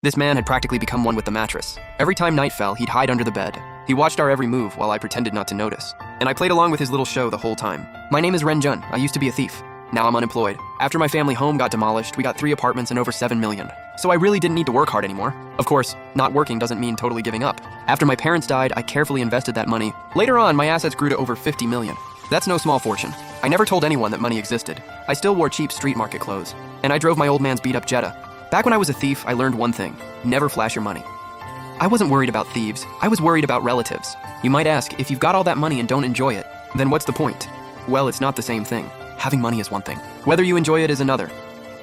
This man had practically become one with the mattress. Every time night fell, he'd hide under the bed. He watched our every move while I pretended not to notice. And I played along with his little show the whole time. My name is Ren Jun. I used to be a thief. Now I'm unemployed. After my family home got demolished, we got 3 apartments and over 7 million. So I really didn't need to work hard anymore. Of course, not working doesn't mean totally giving up. After my parents died, I carefully invested that money. Later on, my assets grew to over 50 million. That's no small fortune. I never told anyone that money existed. I still wore cheap street market clothes. And I drove my old man's beat-up Jetta. Back when I was a thief, I learned one thing: never flash your money. I wasn't worried about thieves, I was worried about relatives. You might ask, if you've got all that money and don't enjoy it, then what's the point? Well, it's not the same thing. Having money is one thing. Whether you enjoy it is another.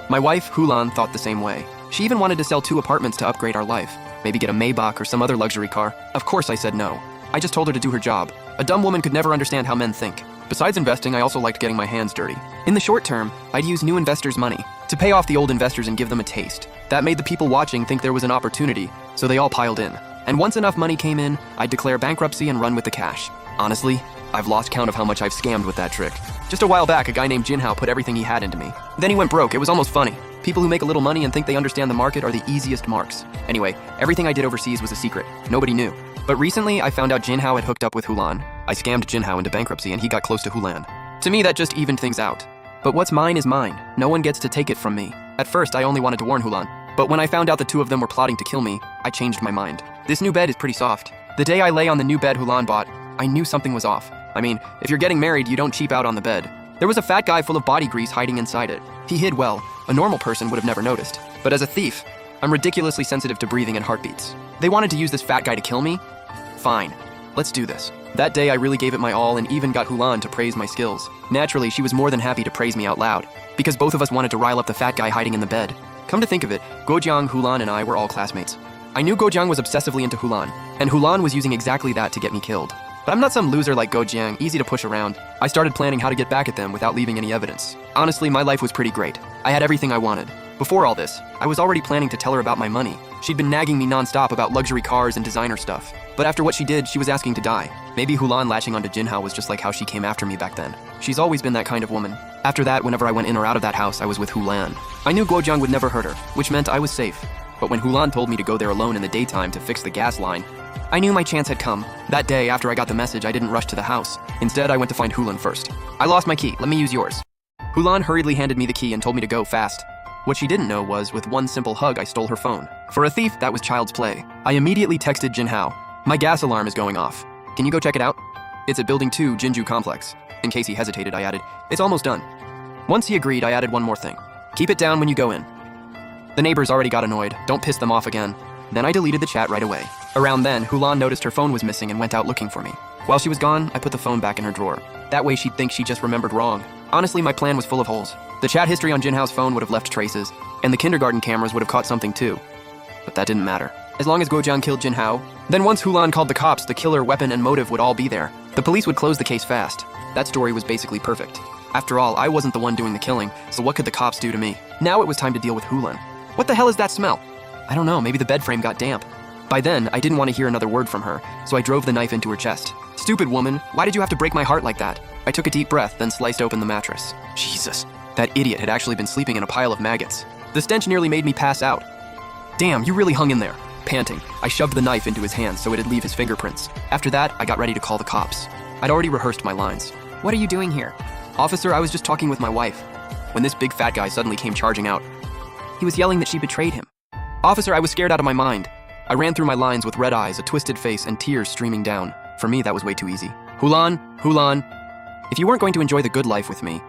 My wife, Hulan, thought the same way. She even wanted to sell 2 apartments to upgrade our life. Maybe get a Maybach or some other luxury car. Of course I said no. I just told her to do her job. A dumb woman could never understand how men think. Besides investing, I also liked getting my hands dirty. In the short term, I'd use new investors' money to pay off the old investors and give them a taste. That made the people watching think there was an opportunity, so they all piled in. And once enough money came in, I'd declare bankruptcy and run with the cash. Honestly, I've lost count of how much I've scammed with that trick. Just a while back, a guy named Jinhao put everything he had into me. Then he went broke. It was almost funny. People who make a little money and think they understand the market are the easiest marks. Anyway, everything I did overseas was a secret. Nobody knew. But recently, I found out Jinhao had hooked up with Hulan. I scammed Jinhao into bankruptcy and he got close to Hulan. To me, that just evened things out. But what's mine is mine. No one gets to take it from me. At first, I only wanted to warn Hulan. But when I found out the 2 of them were plotting to kill me, I changed my mind. This new bed is pretty soft. The day I lay on the new bed Hulan bought, I knew something was off. I mean, if you're getting married, you don't cheap out on the bed. There was a fat guy full of body grease hiding inside it. He hid well. A normal person would have never noticed. But as a thief, I'm ridiculously sensitive to breathing and heartbeats. They wanted to use this fat guy to kill me? Fine. Let's do this. That day, I really gave it my all and even got Hulan to praise my skills. Naturally, she was more than happy to praise me out loud, because both of us wanted to rile up the fat guy hiding in the bed. Come to think of it, Guojiang, Hulan, and I were all classmates. I knew Guojiang was obsessively into Hulan, and Hulan was using exactly that to get me killed. But I'm not some loser like Guojiang, easy to push around. I started planning how to get back at them without leaving any evidence. Honestly, my life was pretty great. I had everything I wanted. Before all this, I was already planning to tell her about my money. She'd been nagging me non-stop about luxury cars and designer stuff. But after what she did, she was asking to die. Maybe Hulan latching onto Jinhao was just like how she came after me back then. She's always been that kind of woman. After that, whenever I went in or out of that house, I was with Hulan. I knew Guojiang would never hurt her, which meant I was safe. But when Hulan told me to go there alone in the daytime to fix the gas line, I knew my chance had come. That day, after I got the message, I didn't rush to the house. Instead, I went to find Hulan first. I lost my key. Let me use yours. Hulan hurriedly handed me the key and told me to go fast. What she didn't know was, with one simple hug, I stole her phone. For a thief, that was child's play. I immediately texted Jinhao. My gas alarm is going off. Can you go check it out? It's at Building 2, Jinju Complex. In case he hesitated, I added, it's almost done. Once he agreed, I added one more thing. Keep it down when you go in. The neighbors already got annoyed. Don't piss them off again. Then I deleted the chat right away. Around then, Hulan noticed her phone was missing and went out looking for me. While she was gone, I put the phone back in her drawer. That way she'd think she just remembered wrong. Honestly, my plan was full of holes. The chat history on Jinhao's phone would have left traces, and the kindergarten cameras would have caught something too. But that didn't matter. As long as Guojiang killed Jinhao, then once Hulan called the cops, the killer, weapon, and motive would all be there. The police would close the case fast. That story was basically perfect. After all, I wasn't the one doing the killing, so what could the cops do to me? Now it was time to deal with Hulan. What the hell is that smell? I don't know, maybe the bed frame got damp. By then, I didn't want to hear another word from her, so I drove the knife into her chest. Stupid woman, why did you have to break my heart like that? I took a deep breath, then sliced open the mattress. Jesus, that idiot had actually been sleeping in a pile of maggots. The stench nearly made me pass out. Damn, you really hung in there. Panting, I shoved the knife into his hand so it'd leave his fingerprints. After that, I got ready to call the cops. I'd already rehearsed my lines. What are you doing here? Officer, I was just talking with my wife, when this big fat guy suddenly came charging out. He was yelling that she betrayed him. Officer, I was scared out of my mind. I ran through my lines with red eyes, a twisted face, and tears streaming down. For me, that was way too easy. Hulan, if you weren't going to enjoy the good life with me,